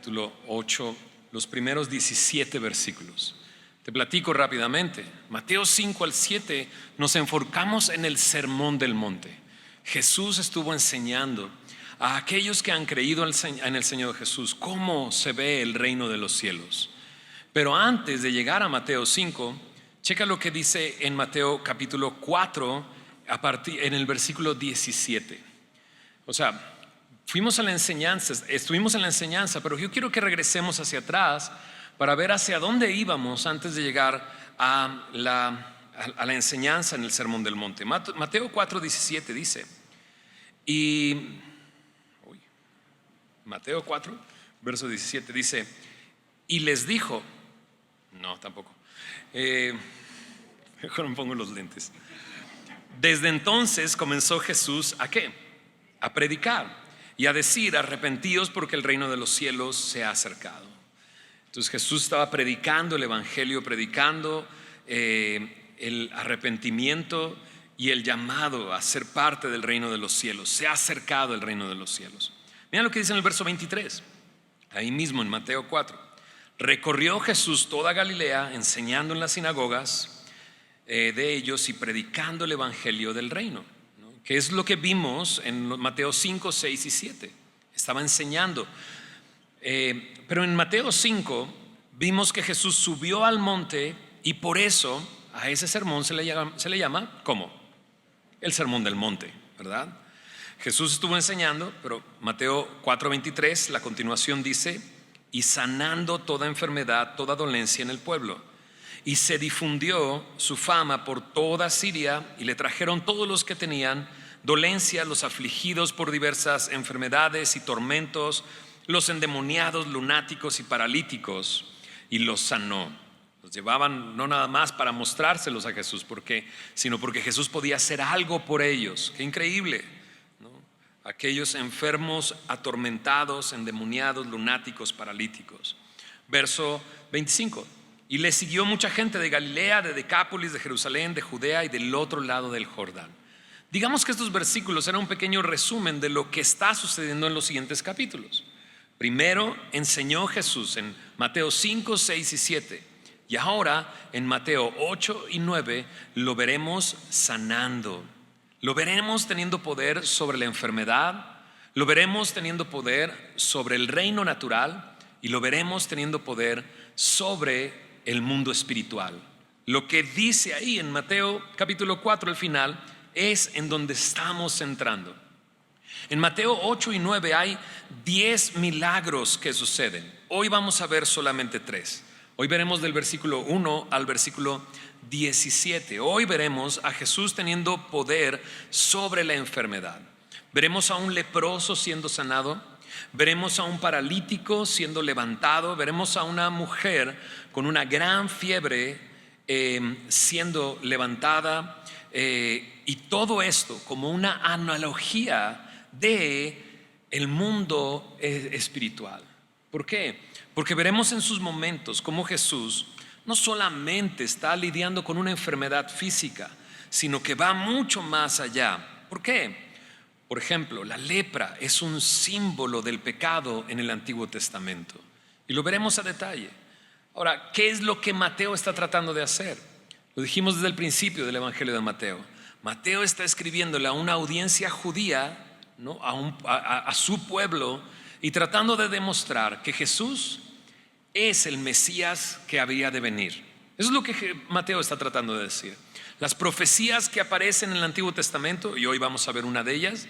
capítulo 8, los primeros 17 versículos. Te platico rápidamente. Mateo 5 al 7 nos enfocamos en el Sermón del Monte. Jesús estuvo enseñando a aquellos que han creído en el Señor Jesús cómo se ve el reino de los cielos. Pero antes de llegar a Mateo 5, checa lo que dice en Mateo capítulo 4 en el versículo 17. O sea, estuvimos en la enseñanza, pero yo quiero que regresemos hacia atrás para ver hacia dónde íbamos antes de llegar a la enseñanza en el Sermón del Monte. Mateo 4:17 dice, Mateo 4, verso 17 dice, y les dijo, no, tampoco, mejor me pongo los lentes. Desde entonces comenzó Jesús ¿a qué? A predicar y a decir, arrepentíos porque el reino de los cielos se ha acercado. Entonces Jesús estaba predicando el evangelio, predicando el arrepentimiento y el llamado a ser parte del reino de los cielos. Se ha acercado el reino de los cielos. Mira lo que dice en el verso 23, ahí mismo en Mateo 4. Recorrió Jesús toda Galilea, enseñando en las sinagogas de ellos y predicando el evangelio del reino, ¿no? Que es lo que vimos en Mateo 5, 6 y 7. Estaba enseñando. Pero en Mateo 5 vimos que Jesús subió al monte y por eso a ese sermón se le llama ¿cómo? El sermón del monte, ¿verdad? Jesús estuvo enseñando, pero Mateo 4:23, la continuación dice, y sanando toda enfermedad, toda dolencia en el pueblo. Y se difundió su fama por toda Siria y le trajeron todos los que tenían dolencia, los afligidos por diversas enfermedades y tormentos, los endemoniados, lunáticos y paralíticos, y los sanó. Los llevaban no nada más para mostrárselos a Jesús, sino porque Jesús podía hacer algo por ellos. Qué increíble, ¿no? Aquellos enfermos, atormentados, endemoniados, lunáticos, paralíticos. Verso 25. Y le siguió mucha gente de Galilea, de Decápolis, de Jerusalén, de Judea y del otro lado del Jordán. Digamos que estos versículos eran un pequeño resumen de lo que está sucediendo en los siguientes capítulos. Primero enseñó Jesús en Mateo 5, 6 y 7. Y ahora en Mateo 8 y 9 lo veremos sanando. Lo veremos teniendo poder sobre la enfermedad. Lo veremos teniendo poder sobre el reino natural. Y lo veremos teniendo poder sobre el mundo espiritual. Lo que dice ahí en Mateo capítulo 4 al final es en donde estamos entrando. En Mateo 8 y 9 hay 10 milagros que suceden. Hoy vamos a ver solamente 3. Hoy veremos del versículo 1 al versículo 17. Hoy veremos a Jesús teniendo poder sobre la enfermedad. Veremos a un leproso siendo sanado. Veremos a un paralítico siendo levantado. Veremos a una mujer con una gran fiebre siendo levantada. Y todo esto como una analogía de el mundo espiritual. ¿Por qué? Porque veremos en sus momentos cómo Jesús no solamente está lidiando con una enfermedad física, sino que va mucho más allá. ¿Por qué? Por ejemplo, la lepra es un símbolo del pecado en el Antiguo Testamento y lo veremos a detalle. Ahora, ¿qué es lo que Mateo está tratando de hacer? Lo dijimos desde el principio del Evangelio de Mateo. Mateo está escribiéndole a una audiencia judía, ¿no? a su pueblo, y tratando de demostrar que Jesús es el Mesías que había de venir. Eso es lo que Mateo está tratando de decir. Las profecías que aparecen en el Antiguo Testamento, y hoy vamos a ver una de ellas,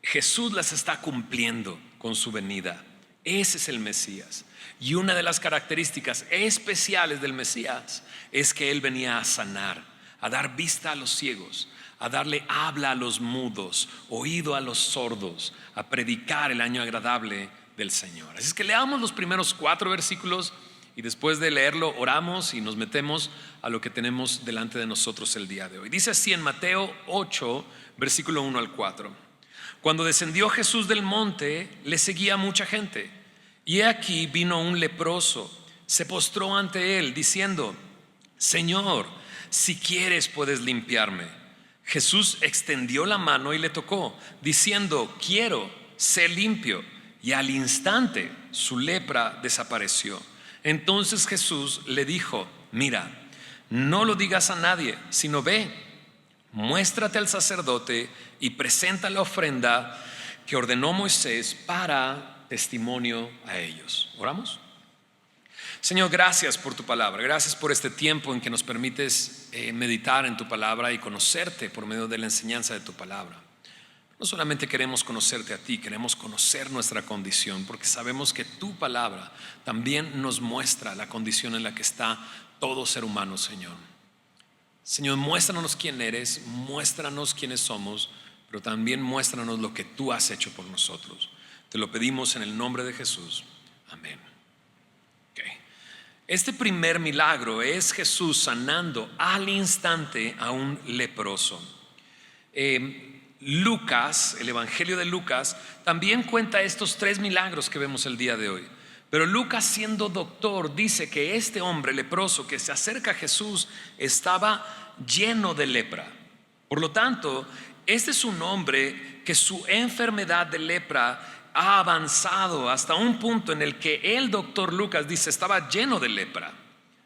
Jesús las está cumpliendo con su venida. Ese es el Mesías. Y una de las características especiales del Mesías es que Él venía a sanar, a dar vista a los ciegos, a darle habla a los mudos, oído a los sordos, a predicar el año agradable del Señor. Así es que leamos los primeros 4 versículos y después de leerlo oramos y nos metemos a lo que tenemos delante de nosotros el día de hoy. Dice así en Mateo 8, versículo 1 al 4. Cuando descendió Jesús del monte, le seguía mucha gente. Y he aquí vino un leproso, se postró ante él diciendo: Señor, si quieres puedes limpiarme. Jesús extendió la mano y le tocó, diciendo: quiero, sé limpio. Y al instante su lepra desapareció. Entonces Jesús le dijo: mira, no lo digas a nadie, sino ve, muéstrate al sacerdote y presenta la ofrenda que ordenó Moisés para testimonio a ellos. ¿Oramos? Señor, gracias por tu palabra, gracias por este tiempo en que nos permites meditar en tu palabra y conocerte por medio de la enseñanza de tu palabra. No solamente queremos conocerte a ti, queremos conocer nuestra condición, porque sabemos que tu palabra también nos muestra la condición en la que está todo ser humano, Señor. Señor, muéstranos quién eres, muéstranos quiénes somos, pero también muéstranos lo que tú has hecho por nosotros. Te lo pedimos en el nombre de Jesús. Amén. Okay. Este primer milagro es Jesús sanando al instante a un leproso. Lucas, el Evangelio de Lucas, también cuenta estos 3 milagros que vemos el día de hoy. Pero Lucas, siendo doctor, dice que este hombre leproso que se acerca a Jesús estaba lleno de lepra. Por lo tanto, este es un hombre que su enfermedad de lepra ha avanzado hasta un punto en el que el doctor Lucas dice estaba lleno de lepra.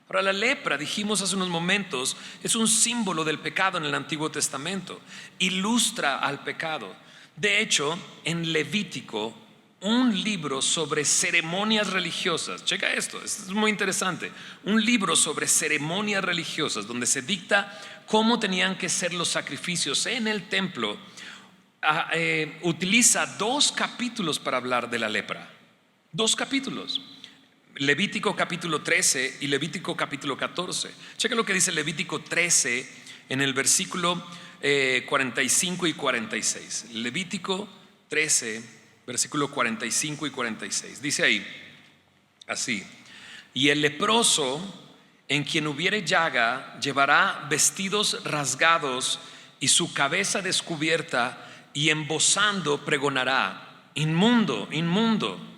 Ahora, la lepra, dijimos hace unos momentos, es un símbolo del pecado en el Antiguo Testamento. Ilustra al pecado. De hecho, en Levítico, un libro sobre ceremonias religiosas, checa esto es muy interesante, un libro sobre ceremonias religiosas donde se dicta cómo tenían que ser los sacrificios en el templo, utiliza 2 capítulos para hablar de la lepra. 2 capítulos. Levítico capítulo 13 y Levítico capítulo 14. Checa lo que dice Levítico 13 en el versículo 45 y 46. Levítico 13, versículo 45 y 46. Dice ahí así: y el leproso en quien hubiere llaga llevará vestidos rasgados y su cabeza descubierta, y embozando pregonará: inmundo, inmundo.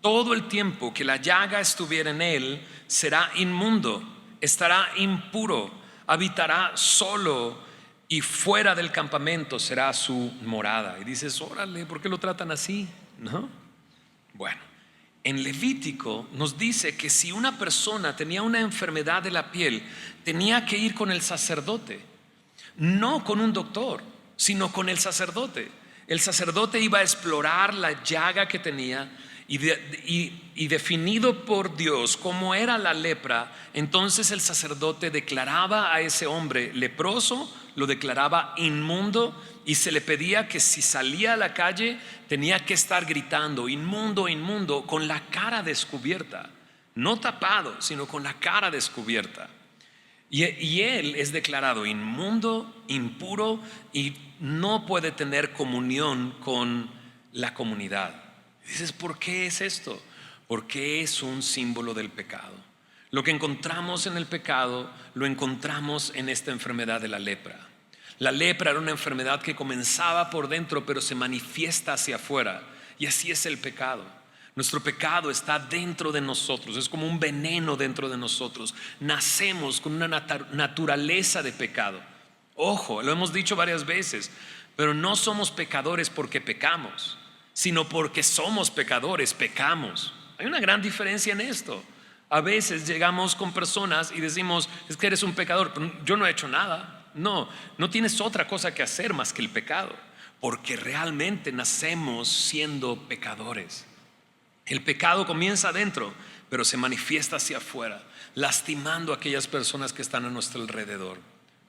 Todo el tiempo que la llaga estuviera en él será inmundo, estará impuro, habitará solo y fuera del campamento será su morada. Y dices, órale, ¿por qué lo tratan así? ¿No? Bueno, en Levítico nos dice que si una persona tenía una enfermedad de la piel, tenía que ir con el sacerdote, no con un doctor, sino con el sacerdote. El sacerdote iba a explorar la llaga que tenía y definido por Dios cómo era la lepra, entonces el sacerdote declaraba a ese hombre leproso, lo declaraba inmundo, y se le pedía que si salía a la calle tenía que estar gritando inmundo, inmundo, con la cara descubierta, no tapado, sino con la cara descubierta. Y él es declarado inmundo, impuro, y no puede tener comunión con la comunidad. Dices, ¿por qué es esto? Porque es un símbolo del pecado. Lo que encontramos en el pecado lo encontramos en esta enfermedad de la lepra. La lepra era una enfermedad que comenzaba por dentro, pero se manifiesta hacia afuera. Y así es el pecado. Nuestro pecado está dentro de nosotros, es como un veneno dentro de nosotros. Nacemos con una naturaleza de pecado. Ojo, lo hemos dicho varias veces, pero no somos pecadores porque pecamos, sino porque somos pecadores, pecamos. Hay una gran diferencia en esto. A veces llegamos con personas y decimos, es que eres un pecador, pero yo no he hecho nada. No tienes otra cosa que hacer más que el pecado, porque realmente nacemos siendo pecadores. El pecado comienza adentro, pero se manifiesta hacia afuera, lastimando a aquellas personas que están a nuestro alrededor.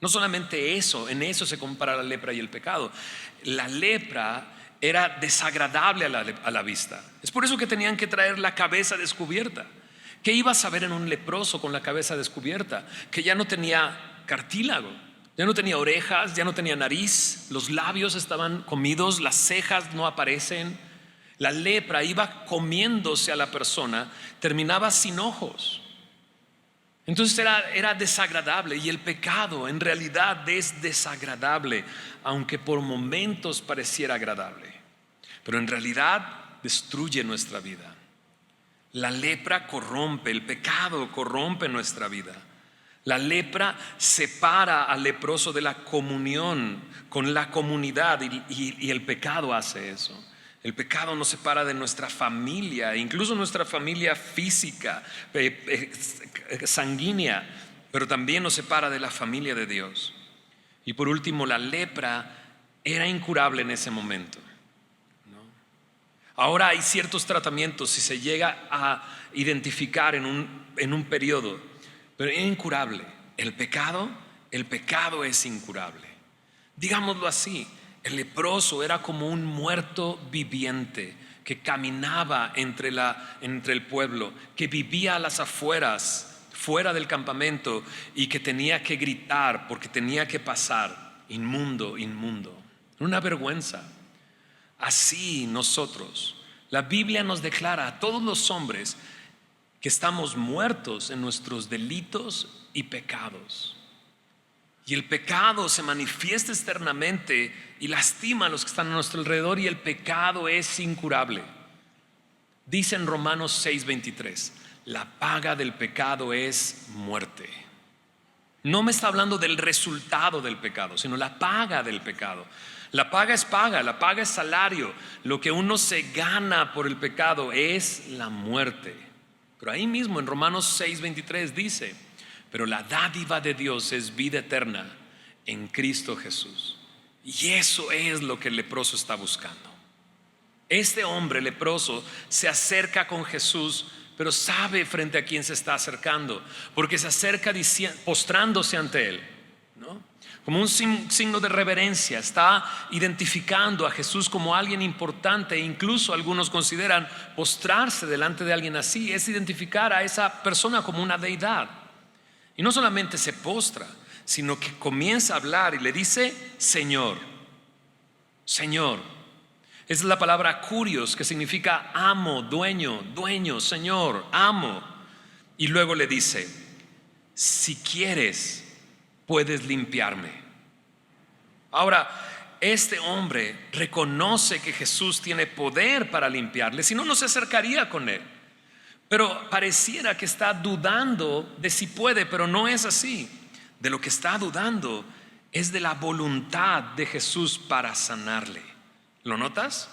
No solamente eso, en eso se compara la lepra y el pecado. La lepra era desagradable a la vista. Es por eso que tenían que traer la cabeza descubierta. ¿Qué ibas a ver en un leproso con la cabeza descubierta? Que ya no tenía cartílago, ya no tenía orejas, ya no tenía nariz, los labios estaban comidos, las cejas no aparecen. La lepra iba comiéndose a la persona, terminaba sin ojos. Entonces era desagradable, y el pecado en realidad es desagradable, aunque por momentos pareciera agradable, pero en realidad destruye nuestra vida. La lepra corrompe, el pecado corrompe nuestra vida. La lepra separa al leproso de la comunión con la comunidad, y el pecado hace eso. El pecado nos separa de nuestra familia, incluso nuestra familia física, sanguínea, pero también nos separa de la familia de Dios. Y por último, la lepra era incurable en ese momento, ¿no? Ahora hay ciertos tratamientos si se llega a identificar en un periodo, pero es incurable. El pecado es incurable. Digámoslo así, el leproso era como un muerto viviente que caminaba entre el pueblo, que vivía a las afueras, fuera del campamento, y que tenía que gritar porque tenía que pasar: inmundo, inmundo. Una vergüenza. Así nosotros, la Biblia nos declara a todos los hombres que estamos muertos en nuestros delitos y pecados. Y el pecado se manifiesta externamente y lastima a los que están a nuestro alrededor, y el pecado es incurable. Dice en Romanos 6:23, la paga del pecado es muerte. No me está hablando del resultado del pecado, sino la paga del pecado. La paga es paga, la paga es salario. Lo que uno se gana por el pecado es la muerte. Pero ahí mismo en Romanos 6:23 dice: pero la dádiva de Dios es vida eterna en Cristo Jesús. Y eso es lo que el leproso está buscando. Este hombre leproso se acerca con Jesús, pero sabe frente a quién se está acercando, porque se acerca postrándose ante él, ¿no? Como un signo de reverencia. Está identificando a Jesús como alguien importante. E incluso algunos consideran postrarse delante de alguien así es identificar a esa persona como una deidad. Y no solamente se postra, sino que comienza a hablar y le dice: Señor, Señor. Esa es la palabra kurios, que significa amo, dueño, Señor, amo. Y luego le dice: si quieres, puedes limpiarme. Ahora, este hombre reconoce que Jesús tiene poder para limpiarle, si no, no se acercaría con él. Pero pareciera que está dudando de si puede, pero no es así. De lo que está dudando es de la voluntad de Jesús para sanarle. ¿Lo notas?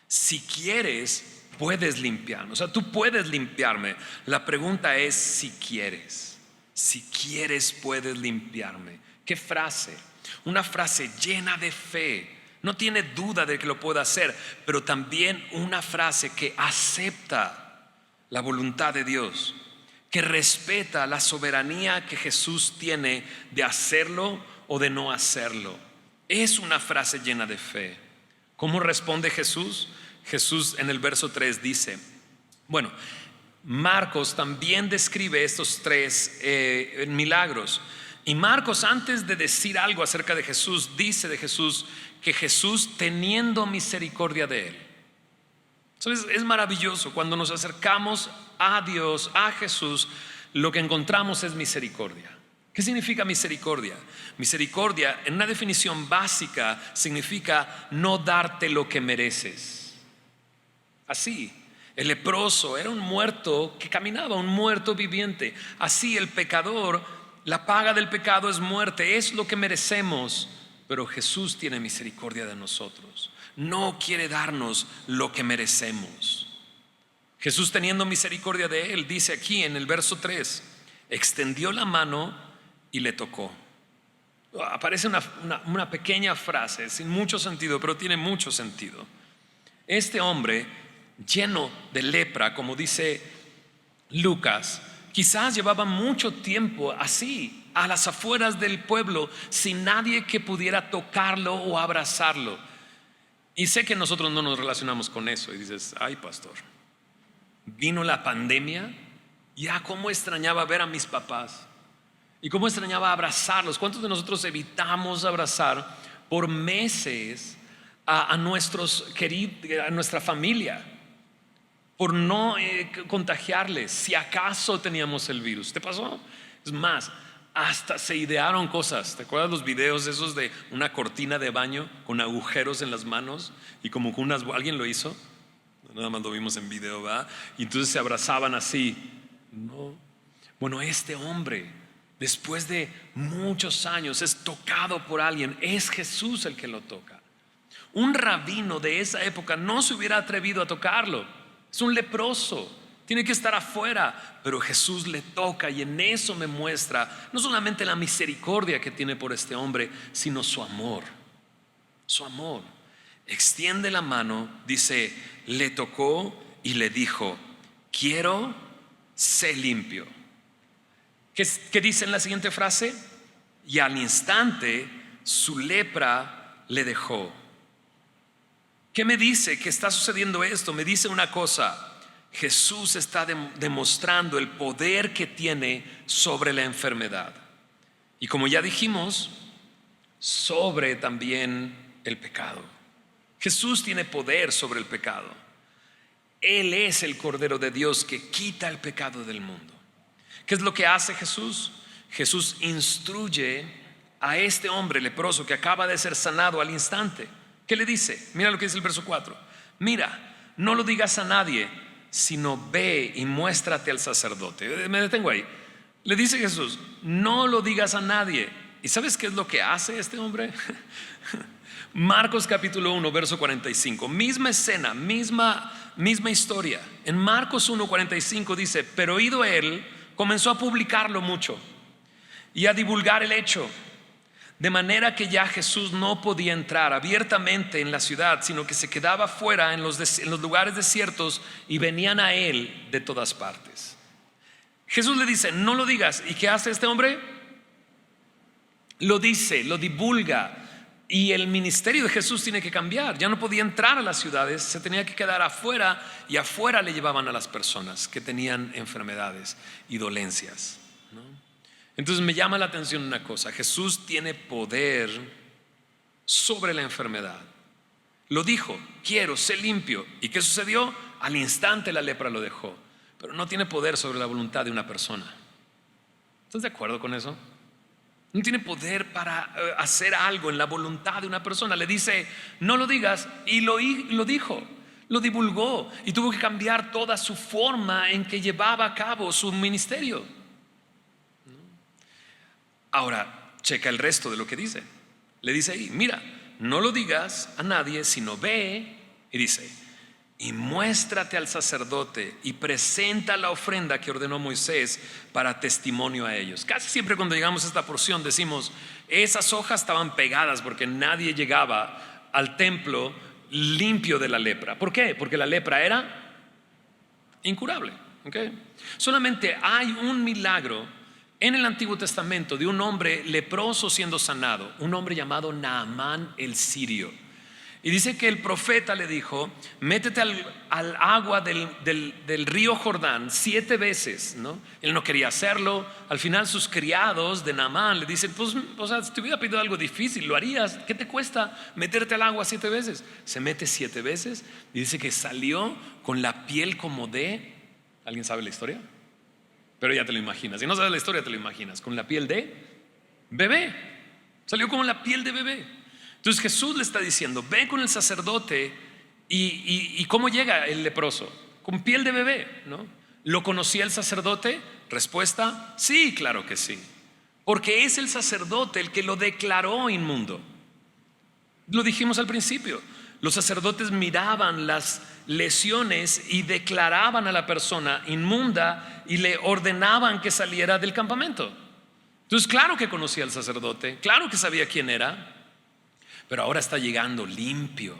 Si quieres, puedes limpiarme. O sea, tú puedes limpiarme. La pregunta es si quieres. Si quieres, puedes limpiarme. ¿Qué frase? Una frase llena de fe. No tiene duda de que lo pueda hacer, pero también una frase que acepta la voluntad de Dios, que respeta la soberanía que Jesús tiene de hacerlo o de no hacerlo. Es una frase llena de fe. ¿Cómo responde Jesús? Jesús en el verso 3 dice, bueno, Marcos también describe estos tres milagros. Y Marcos, antes de decir algo acerca de Jesús, dice de Jesús que Jesús teniendo misericordia de él. Entonces es maravilloso cuando nos acercamos a Dios, a Jesús, lo que encontramos es misericordia. ¿Qué significa misericordia? Misericordia, en una definición básica, significa no darte lo que mereces. Así, el leproso era un muerto que caminaba, un muerto viviente. Así el pecador, la paga del pecado es muerte, es lo que merecemos. Pero Jesús tiene misericordia de nosotros. No quiere darnos lo que merecemos. Jesús, teniendo misericordia de él, dice aquí en el verso 3, extendió la mano y le tocó. Aparece una pequeña frase sin mucho sentido, pero tiene mucho sentido. Este hombre lleno de lepra, como dice Lucas, quizás llevaba mucho tiempo así, a las afueras del pueblo, sin nadie que pudiera tocarlo o abrazarlo. Y sé que nosotros no nos relacionamos con eso. Y dices, ay pastor, vino la pandemia, ya cómo extrañaba ver a mis papás y cómo extrañaba abrazarlos. ¿Cuántos de nosotros evitamos abrazar por meses a nuestros queridos, a nuestra familia, por no contagiarles si acaso teníamos el virus? ¿Te pasó? Es más, hasta se idearon cosas. ¿Te acuerdas los videos esos de una cortina de baño con agujeros en las manos y como con alguien lo hizo? Nada más lo vimos en video, ¿verdad? Y entonces se abrazaban así. No. Bueno, este hombre, después de muchos años, es tocado por alguien. Es Jesús el que lo toca. Un rabino de esa época no se hubiera atrevido a tocarlo. Es un leproso, tiene que estar afuera. Pero Jesús le toca, y en eso me muestra no solamente la misericordia que tiene por este hombre, sino su amor. Su amor. Extiende la mano, dice, le tocó y le dijo: quiero, sé limpio. ¿Qué dice en la siguiente frase? Y al instante su lepra le dejó. ¿Qué me dice que está sucediendo esto? Me dice una cosa: Jesús está demostrando el poder que tiene sobre la enfermedad. Y como ya dijimos, sobre también el pecado. Jesús tiene poder sobre el pecado. Él es el Cordero de Dios que quita el pecado del mundo. ¿Qué es lo que hace Jesús? Jesús instruye a este hombre leproso que acaba de ser sanado al instante. ¿Qué le dice? Mira lo que dice el verso 4. Mira, no lo digas a nadie, sino ve y muéstrate al sacerdote. Me detengo ahí. Le dice Jesús: no lo digas a nadie. ¿Y sabes qué es lo que hace este hombre? Marcos capítulo 1 verso 45. Misma escena, misma historia. En Marcos 1:45 dice: pero oído él, comenzó a publicarlo mucho y a divulgar el hecho, de manera que ya Jesús no podía entrar abiertamente en la ciudad, sino que se quedaba fuera en los lugares desiertos, y venían a él de todas partes. Jesús le dice: no lo digas. ¿Y qué hace este hombre? Lo dice, lo divulga. Y el ministerio de Jesús tiene que cambiar. Ya no podía entrar a las ciudades, se tenía que quedar afuera, y afuera le llevaban a las personas que tenían enfermedades y dolencias, ¿no? Entonces me llama la atención una cosa: Jesús tiene poder sobre la enfermedad. Lo dijo: quiero, sé limpio. ¿Y qué sucedió? Al instante la lepra lo dejó. Pero no tiene poder sobre la voluntad de una persona. ¿Estás de acuerdo con eso? No tiene poder para hacer algo en la voluntad de una persona. Le dice: no lo digas, y lo dijo, lo divulgó, y tuvo que cambiar toda su forma en que llevaba a cabo su ministerio. Ahora, checa el resto de lo que dice. Le dice ahí: mira, no lo digas a nadie, sino ve, y dice, y muéstrate al sacerdote y presenta la ofrenda que ordenó Moisés para testimonio a ellos. Casi siempre cuando llegamos a esta porción decimos: esas hojas estaban pegadas porque nadie llegaba al templo limpio de la lepra. ¿Por qué? Porque la lepra era incurable, ¿okay? Solamente hay un milagro en el Antiguo Testamento de un hombre leproso siendo sanado, un hombre llamado Naamán el sirio. Y dice que el profeta le dijo: métete al agua del río Jordán 7 veces, ¿no? Él no quería hacerlo. Al final sus criados de Naamán le dicen: pues, o sea, si te hubiera pedido algo difícil, lo harías. ¿Qué te cuesta meterte al agua 7 veces? Se mete 7 veces y dice que salió con la piel como de... ¿Alguien sabe la historia? Pero ya te lo imaginas. Si no sabes la historia, te lo imaginas. Con la piel de bebé. Salió como la piel de bebé. Entonces Jesús le está diciendo: ve con el sacerdote. ¿Y cómo llega el leproso? Con piel de bebé, ¿no? ¿Lo conocía el sacerdote? Respuesta: sí, claro que sí. Porque es el sacerdote el que lo declaró inmundo. Lo dijimos al principio. Los sacerdotes miraban las lesiones y declaraban a la persona inmunda y le ordenaban que saliera del campamento. Entonces claro que conocía al sacerdote, claro que sabía quién era. Pero ahora está llegando limpio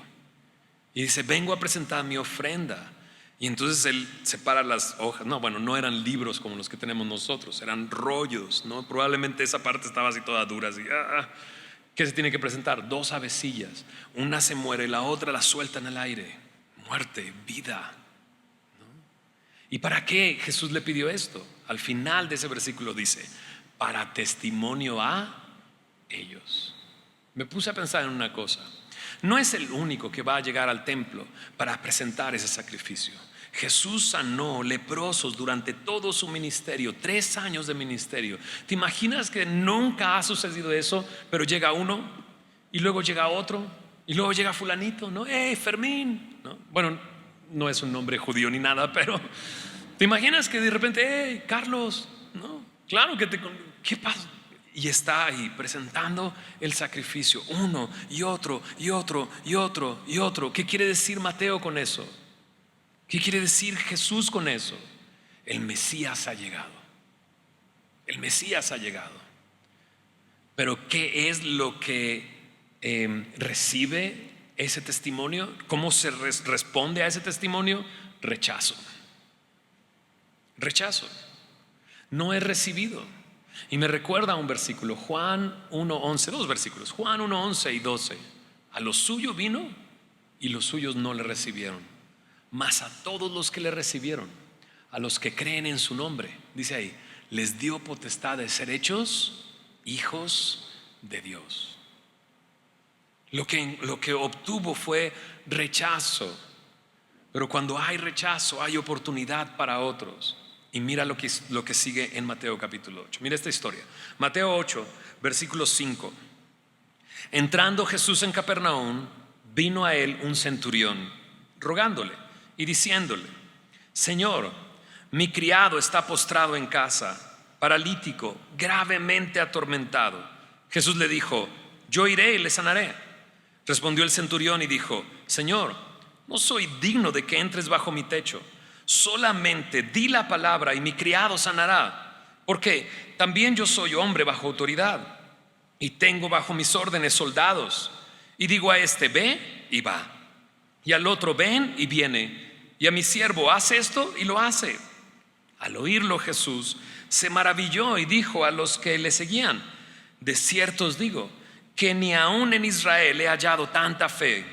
y dice: vengo a presentar mi ofrenda. Y entonces él separa las hojas. No, bueno, no eran libros como los que tenemos nosotros, eran rollos, ¿no? Probablemente esa parte estaba así toda dura, así. ¿Qué se tiene que presentar? 2 avecillas. Una se muere, la otra la suelta en el aire. Muerte, vida, ¿no? ¿Y para qué Jesús le pidió esto? Al final de ese versículo dice: para testimonio a ellos. Me puse a pensar en una cosa: no es el único que va a llegar al templo para presentar ese sacrificio. Jesús sanó leprosos durante todo su ministerio, 3 años de ministerio. ¿Te imaginas que nunca ha sucedido eso? Pero llega uno, y luego llega otro, y luego llega fulanito, ¿no? Fermín, ¿no? Bueno, no es un nombre judío ni nada, pero ¿te imaginas que de repente, Carlos, ¿no? Claro que ¿qué pasa? Y está ahí presentando el sacrificio, uno y otro y otro y otro y otro. ¿Qué quiere decir Mateo con eso? ¿Qué quiere decir Jesús con eso? El Mesías ha llegado. El Mesías ha llegado. Pero ¿qué es lo que recibe ese testimonio? ¿Cómo se responde a ese testimonio? Rechazo. Rechazo. No es recibido. Y me recuerda a un versículo, Juan 1:11, dos versículos, Juan 1:11 y 12. A lo suyo vino y los suyos no le recibieron, mas a todos los que le recibieron, a los que creen en su nombre, dice ahí, les dio potestad de ser hechos hijos de Dios. Lo que obtuvo fue rechazo, pero cuando hay rechazo hay oportunidad para otros. Y mira lo que sigue en Mateo capítulo 8. Mira esta historia. Mateo 8, versículo 5. Entrando Jesús en Capernaum, vino a él un centurión, rogándole y diciéndole: Señor, mi criado está postrado en casa, paralítico, gravemente atormentado. Jesús le dijo: yo iré y le sanaré. Respondió el centurión y dijo: Señor, no soy digno de que entres bajo mi techo. Solamente di la palabra y mi criado sanará, porque también yo soy hombre bajo autoridad y tengo bajo mis órdenes soldados. Y digo a este: ve, y va, y al otro: ven, y viene, y a mi siervo: haz esto, y lo hace. Al oírlo Jesús se maravilló y dijo a los que le seguían: de cierto os digo que ni aun en Israel he hallado tanta fe.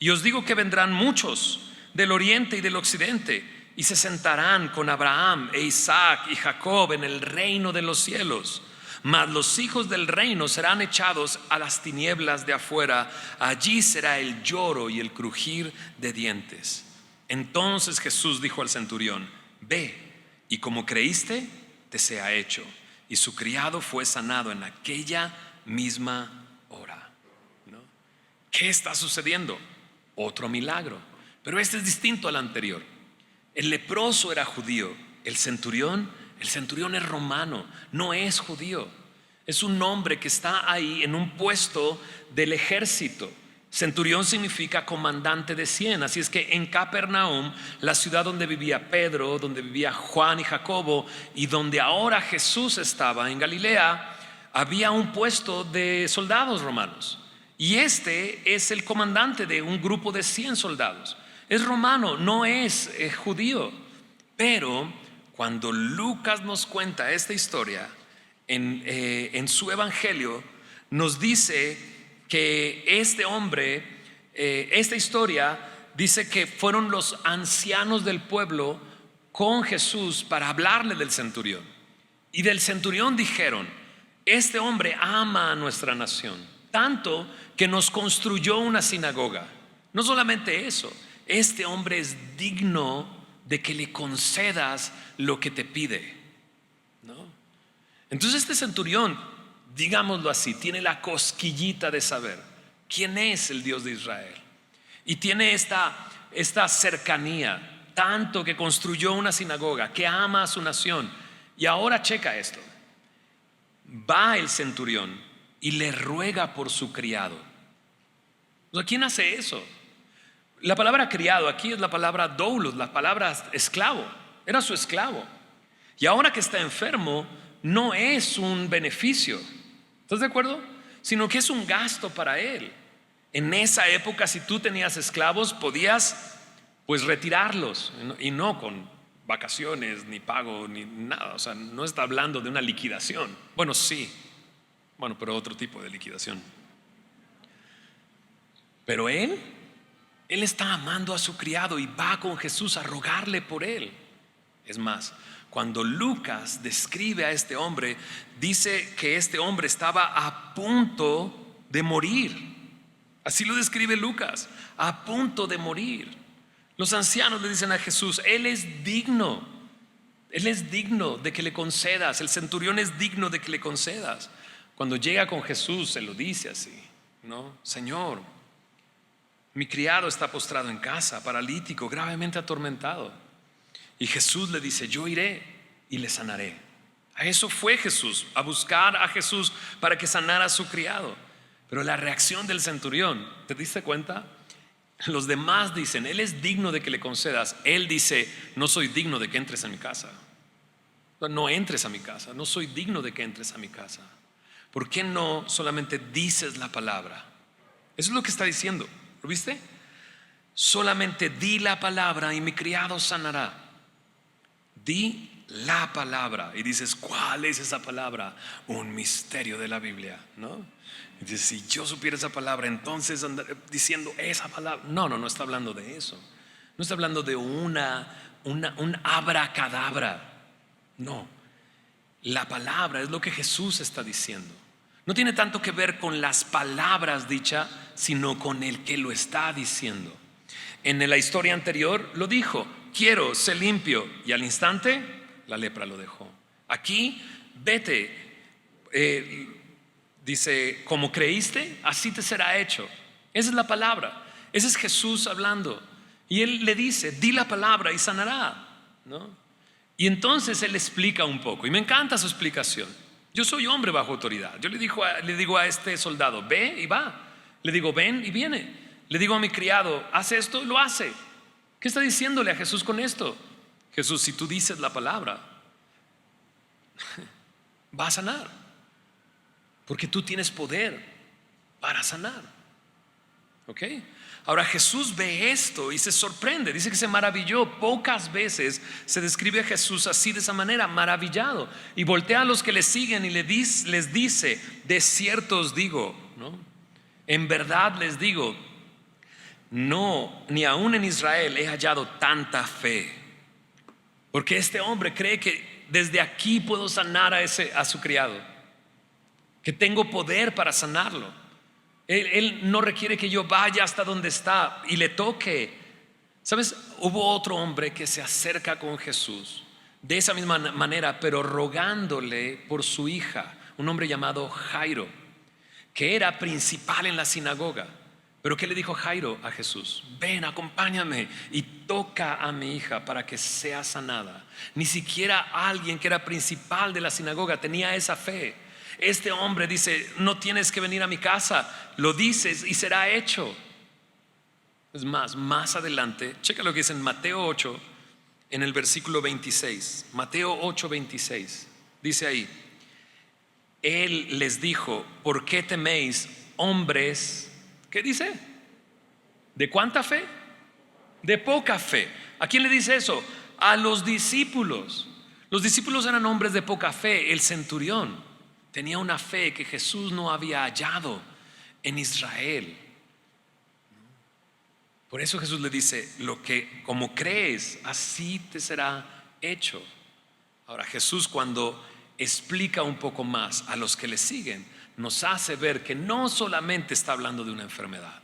Y os digo que vendrán muchos del oriente y del occidente y se sentarán con Abraham e Isaac y Jacob en el reino de los cielos. Mas los hijos del reino serán echados a las tinieblas de afuera. Allí será el lloro y el crujir de dientes. Entonces Jesús dijo al centurión: ve, y como creíste, te sea hecho. Y su criado fue sanado en aquella misma hora. ¿No? ¿Qué está sucediendo? Otro milagro, pero este es distinto al anterior. El leproso era judío, el centurión es romano, no es judío. Es un hombre que está ahí en un puesto del ejército. Centurión significa comandante de 100. Así es que en Capernaum, la ciudad donde vivía Pedro, donde vivía Juan y Jacobo, y donde ahora Jesús estaba en Galilea, había un puesto de soldados romanos. Y este es el comandante de un grupo de 100 soldados. Es romano, no es judío. Pero cuando Lucas nos cuenta esta historia en su evangelio, nos dice que este hombre, esta historia dice que fueron los ancianos del pueblo con Jesús para hablarle del centurión. Y del centurión dijeron: este hombre ama a nuestra nación, tanto que nos construyó una sinagoga. No solamente eso, este hombre es digno de que le concedas lo que te pide, ¿no? Entonces este centurión, digámoslo así, tiene la cosquillita de saber quién es el Dios de Israel. Y tiene esta cercanía, tanto que construyó una sinagoga, que ama a su nación. Y ahora checa esto. Va el centurión y le ruega por su criado. O sea, ¿quién hace eso? La palabra criado aquí es la palabra doulos, la palabra esclavo. Era su esclavo. Y ahora que está enfermo, no es un beneficio. ¿Estás de acuerdo? Sino que es un gasto para él. En esa época, si tú tenías esclavos, podías pues retirarlos, y no con vacaciones, ni pago, ni nada. O sea, no está hablando de una liquidación. Bueno, sí. Bueno, pero otro tipo de liquidación. Pero él está amando a su criado y va con Jesús a rogarle por él. Es más, cuando Lucas describe a este hombre, dice que este hombre estaba a punto de morir. Así lo describe Lucas, a punto de morir. Los ancianos le dicen a Jesús: Él es digno de que le concedas. El centurión es digno de que le concedas. Cuando llega con Jesús se lo dice así, ¿no? Señor, mi criado está postrado en casa, paralítico, gravemente atormentado. Y Jesús le dice: yo iré y le sanaré. A eso fue Jesús, a buscar a Jesús para que sanara a su criado. Pero la reacción del centurión, ¿te diste cuenta? Los demás dicen, Él es digno de que le concedas. Él dice, no soy digno de que entres a mi casa. No entres a mi casa, no soy digno de que entres a mi casa. ¿Por qué no solamente dices la palabra? Eso es lo que está diciendo, ¿lo viste? Solamente di la palabra y mi criado sanará. Di la palabra. Y dices, ¿cuál es esa palabra? Un misterio de la Biblia, ¿no? Y dices, si yo supiera esa palabra, entonces andar diciendo esa palabra. No está hablando de eso. No está hablando de un abracadabra. No, la palabra es lo que Jesús está diciendo. No tiene tanto que ver con las palabras dichas, sino con el que lo está diciendo. En la historia anterior lo dijo, quiero, sé limpio, y al instante la lepra lo dejó. Aquí, vete, dice, como creíste, así te será hecho. Esa es la palabra, ese es Jesús hablando. Y Él le dice, di la palabra y sanará, ¿no? Y entonces Él explica un poco, y me encanta su explicación. Yo soy hombre bajo autoridad. Yo le digo a este soldado, ve y va. Le digo, ven y viene. Le digo a mi criado, haz esto, lo hace. ¿Qué está diciéndole a Jesús con esto? Jesús, si tú dices la palabra, va a sanar, porque tú tienes poder para sanar. ¿Ok? Ahora Jesús ve esto y se sorprende, dice que se maravilló. Pocas veces se describe a Jesús así, de esa manera, maravillado. Y voltea a los que le siguen y les dice, de cierto os digo, ¿no? En verdad les digo, no, ni aún en Israel he hallado tanta fe. Porque este hombre cree que desde aquí puedo sanar a su criado, que tengo poder para sanarlo. Él no requiere que yo vaya hasta donde está y le toque. ¿Sabes? Hubo otro hombre que se acerca con Jesús de esa misma manera, pero rogándole por su hija, un hombre llamado Jairo, que era principal en la sinagoga. Pero ¿qué le dijo Jairo a Jesús? Ven, acompáñame y toca a mi hija para que sea sanada. Ni siquiera alguien que era principal de la sinagoga tenía esa fe. Este hombre dice, no tienes que venir a mi casa, lo dices y será hecho. Es más adelante, checa lo que dice en Mateo 8, en el versículo 26. Mateo 8, 26. Dice ahí, Él les dijo, ¿por qué teméis, hombres? ¿Qué dice? ¿De cuánta fe? De poca fe. ¿A quién le dice eso? A los discípulos. Los discípulos eran hombres de poca fe. El centurión tenía una fe que Jesús no había hallado en Israel. Por eso Jesús le dice, lo que como crees, así te será hecho. Ahora Jesús, cuando explica un poco más a los que le siguen, nos hace ver que no solamente está hablando de una enfermedad,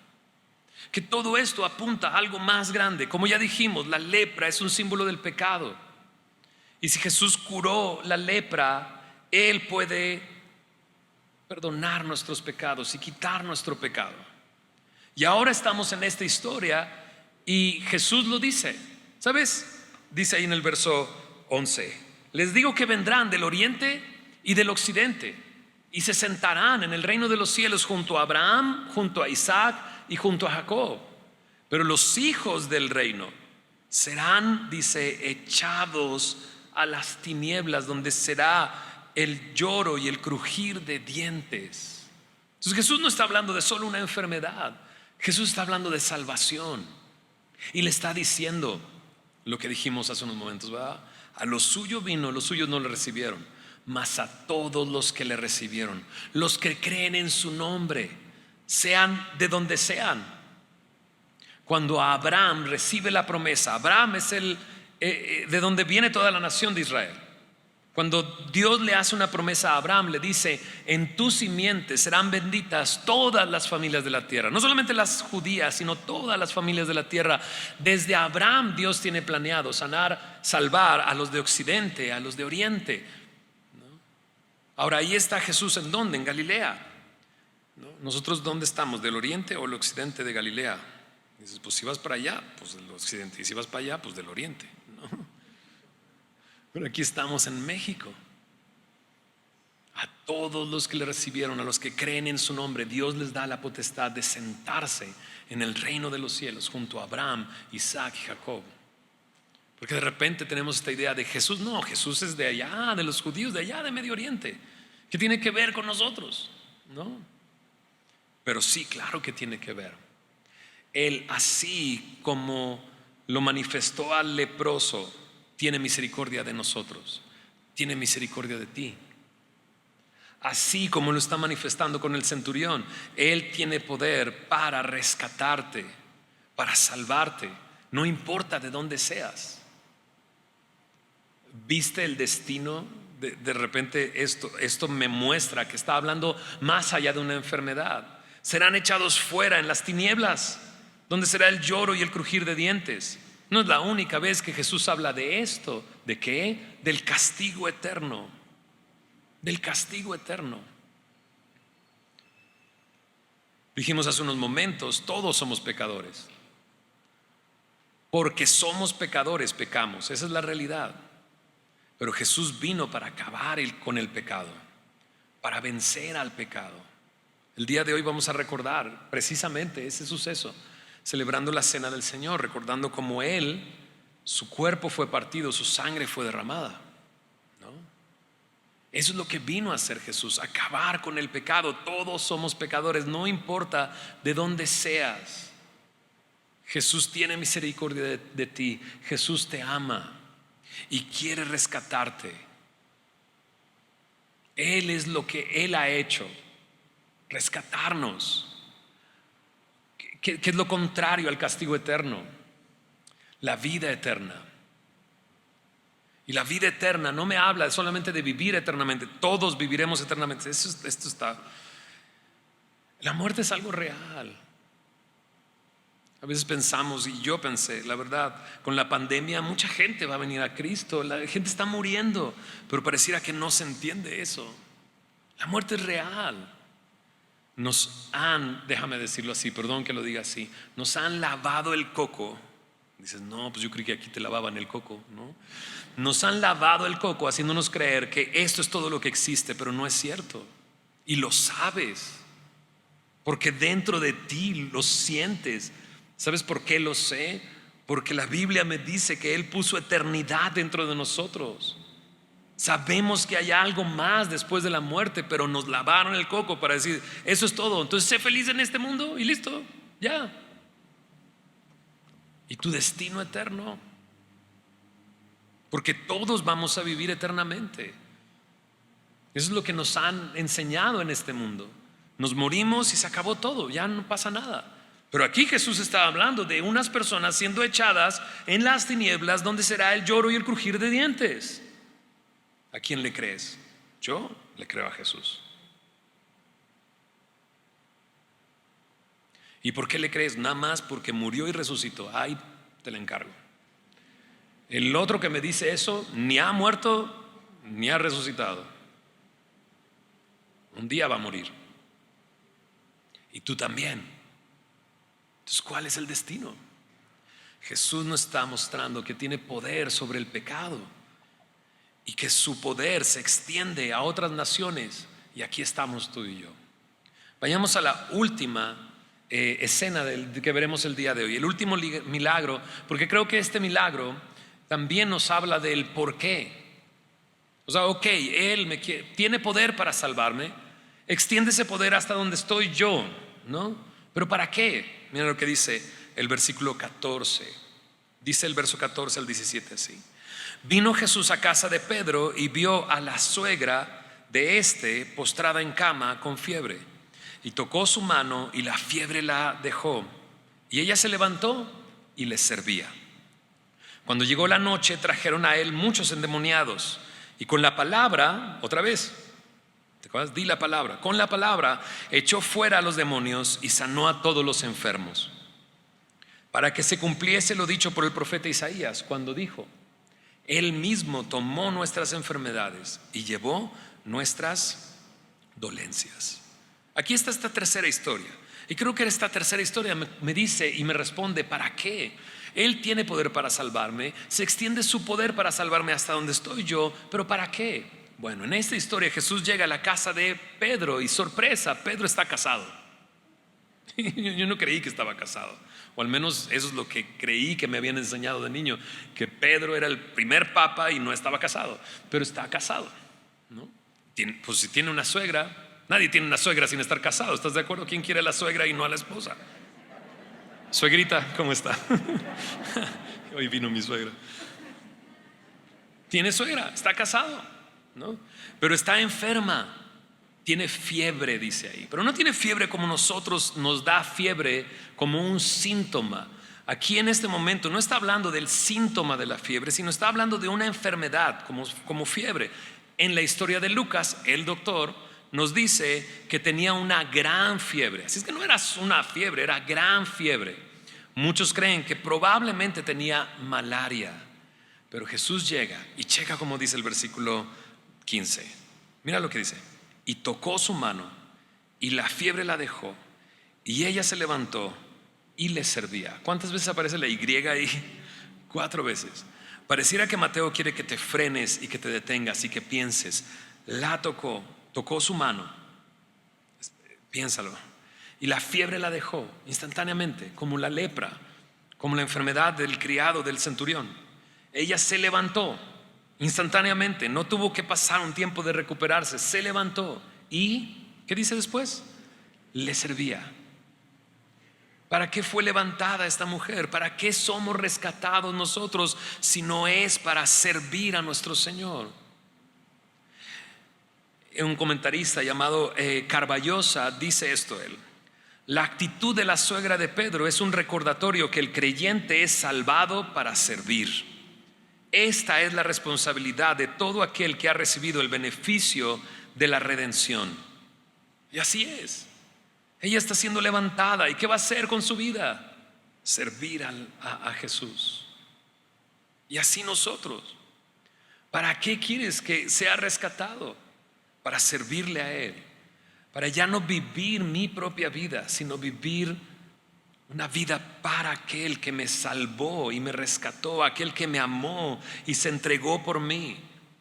que todo esto apunta a algo más grande. Como ya dijimos, la lepra es un símbolo del pecado. Y si Jesús curó la lepra, Él puede perdonar nuestros pecados y quitar nuestro pecado. Y ahora estamos en esta historia y Jesús lo dice. ¿Sabes? Dice ahí en el verso 11, les digo que vendrán del oriente y del occidente y se sentarán en el reino de los cielos junto a Abraham, junto a Isaac y junto a Jacob. Pero los hijos del reino serán, dice, echados a las tinieblas, donde será el lloro y el crujir de dientes. Entonces Jesús no está hablando de solo una enfermedad, Jesús está hablando de salvación. Y le está diciendo lo que dijimos hace unos momentos, ¿verdad? A los suyos vino, los suyos no le recibieron, mas a todos los que le recibieron, los que creen en su nombre, sean de donde sean. Cuando Abraham recibe la promesa, Abraham es de donde viene toda la nación de Israel. Cuando Dios le hace una promesa a Abraham, le dice, en tu simiente serán benditas todas las familias de la tierra. No solamente las judías, sino todas las familias de la tierra. Desde Abraham Dios tiene planeado salvar a los de occidente, a los de oriente. Ahora ahí está Jesús, ¿en dónde? En Galilea. Nosotros ¿dónde estamos? ¿Del oriente o el occidente de Galilea? Dices, pues si vas para allá, pues del occidente. Y si vas para allá, pues del oriente, ¿no? Pero aquí estamos en México. A todos los que le recibieron, a los que creen en su nombre, Dios les da la potestad de sentarse en el reino de los cielos junto a Abraham, Isaac y Jacob. Porque de repente tenemos esta idea de Jesús. No, Jesús es de allá, de los judíos, de allá de Medio Oriente. ¿Qué tiene que ver con nosotros? No. Pero sí, claro que tiene que ver. Él, así como lo manifestó al leproso, tiene misericordia de nosotros, tiene misericordia de ti. Así como lo está manifestando con el centurión, Él tiene poder para rescatarte, para salvarte, no importa de dónde seas. ¿Viste el destino? De repente esto me muestra que está hablando más allá de una enfermedad. Serán echados fuera en las tinieblas, donde será el lloro y el crujir de dientes. No es la única vez que Jesús habla de esto. ¿De qué? Del castigo eterno. Del castigo eterno. Dijimos hace unos momentos, todos somos pecadores. Porque somos pecadores, pecamos. Esa es la realidad. Pero Jesús vino para acabar con el pecado, para vencer al pecado. El día de hoy vamos a recordar precisamente ese suceso, celebrando la cena del Señor, recordando cómo Él, su cuerpo fue partido, su sangre fue derramada. Eso es lo que vino a hacer Jesús, acabar con el pecado. Todos somos pecadores, no importa de dónde seas. Jesús tiene misericordia de ti. Jesús te ama y quiere rescatarte. Él es lo que Él ha hecho, rescatarnos. ¿Qué es lo contrario al castigo eterno? La vida eterna. Y la vida eterna no me habla solamente de vivir eternamente. Todos viviremos eternamente. La muerte es algo real. A veces pensamos, y yo pensé, la verdad, con la pandemia mucha gente va a venir a Cristo. La gente está muriendo, pero pareciera que no se entiende eso. La muerte es real. Déjame decirlo así, perdón que lo diga así, nos han lavado el coco. Dices, no, pues yo creí que aquí te lavaban el coco, ¿no? Nos han lavado el coco haciéndonos creer que esto es todo lo que existe, pero no es cierto. Y lo sabes, porque dentro de ti lo sientes. ¿Sabes por qué lo sé? Porque la Biblia me dice que Él puso eternidad dentro de nosotros. Sabemos que hay algo más después de la muerte, pero nos lavaron el coco para decir, eso es todo. Entonces sé feliz en este mundo y listo, ya. Y tu destino eterno, porque todos vamos a vivir eternamente. Eso es lo que nos han enseñado en este mundo. Nos morimos y se acabó todo, ya no pasa nada. Pero aquí Jesús está hablando de unas personas siendo echadas en las tinieblas, donde será el lloro y el crujir de dientes. ¿A quién le crees? Yo le creo a Jesús. ¿Y por qué le crees? Nada más porque murió y resucitó. Ahí te la encargo. El otro que me dice eso ni ha muerto ni ha resucitado. Un día va a morir. Y tú también. Entonces, ¿cuál es el destino? Jesús nos está mostrando que tiene poder sobre el pecado y que su poder se extiende a otras naciones. Y aquí estamos tú y yo. Vayamos a la última escena que veremos el día de hoy, el último milagro, porque creo que este milagro también nos habla del por qué. O sea, ok, Él tiene poder para salvarme, extiende ese poder hasta donde estoy yo, ¿no? Pero ¿para qué? Mira lo que dice el versículo 14. Dice el verso 14 al 17 así: vino Jesús a casa de Pedro y vio a la suegra de postrada en cama con fiebre. Y tocó su mano y la fiebre la dejó. Y ella se levantó y les servía. Cuando llegó la noche, trajeron a él muchos endemoniados. Y con la palabra, otra vez, ¿te acuerdas? Di la palabra. Con la palabra echó fuera a los demonios y sanó a todos los enfermos. Para que se cumpliese lo dicho por el profeta Isaías, cuando dijo: Él mismo tomó nuestras enfermedades y llevó nuestras dolencias. Aquí está esta tercera historia. Y creo que esta tercera historia me dice y me responde: ¿para qué? Él tiene poder para salvarme, se extiende su poder para salvarme hasta donde estoy yo, pero ¿para qué? Bueno, en esta historia Jesús llega a la casa de Pedro y sorpresa, Pedro está casado. Yo no creí que estaba casado, o al menos eso es lo que creí que me habían enseñado de niño, que Pedro era el primer papa y no estaba casado, pero está casado, ¿no? Pues si tiene una suegra, nadie tiene una suegra sin estar casado, ¿estás de acuerdo? ¿Quién quiere a la suegra y no a la esposa? Suegrita, ¿cómo está? Hoy vino mi suegra. Tiene suegra, está casado, ¿no? Pero está enferma, tiene fiebre, dice ahí. Pero no tiene fiebre como nosotros nos da fiebre, como un síntoma. Aquí en este momento no está hablando del síntoma de la fiebre, sino está hablando de una enfermedad como fiebre. En la historia de Lucas, el doctor nos dice que tenía una gran fiebre. Así es que no era una fiebre, era gran fiebre. Muchos creen que probablemente tenía malaria. Pero Jesús llega y checa como dice el versículo 15. Mira lo que dice: y tocó su mano y la fiebre la dejó y ella se levantó y le servía. ¿Cuántas veces aparece la Y ahí? 4 veces. Pareciera que Mateo quiere que te frenes y que te detengas y que pienses, la tocó su mano, piénsalo, y la fiebre la dejó instantáneamente, como la lepra, como la enfermedad del criado del centurión. Ella se levantó instantáneamente, no tuvo que pasar un tiempo de recuperarse, se levantó y, ¿qué dice después? Le servía. ¿Para qué fue levantada esta mujer? ¿Para qué somos rescatados nosotros si no es para servir a nuestro Señor? Un comentarista llamado Carballosa dice esto él: la actitud de la suegra de Pedro es un recordatorio que el creyente es salvado para servir. Esta es la responsabilidad de todo aquel que ha recibido el beneficio de la redención. Y así es. Ella está siendo levantada. ¿Y qué va a hacer con su vida? Servir a Jesús. Y así nosotros. ¿Para qué quieres que sea rescatado? Para servirle a Él. Para ya no vivir mi propia vida, sino vivir una vida para aquel que me salvó y me rescató, aquel que me amó y se entregó por mí.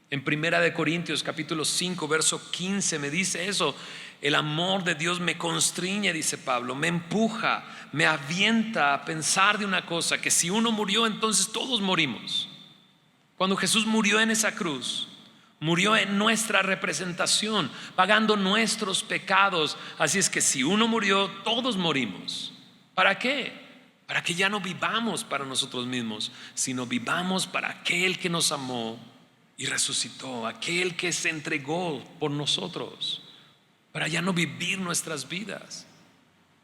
En 1 Corintios capítulo 5 verso 15 me dice eso: el amor de Dios me constriñe, dice Pablo, me empuja, me avienta a pensar de una cosa, que si uno murió, entonces todos morimos. Cuando Jesús murió en esa cruz, murió en nuestra representación, pagando nuestros pecados. Así es que si uno murió, todos morimos. ¿Para qué? Para que ya no vivamos para nosotros mismos, sino vivamos para aquel que nos amó y resucitó, aquel que se entregó por nosotros, para ya no vivir nuestras vidas.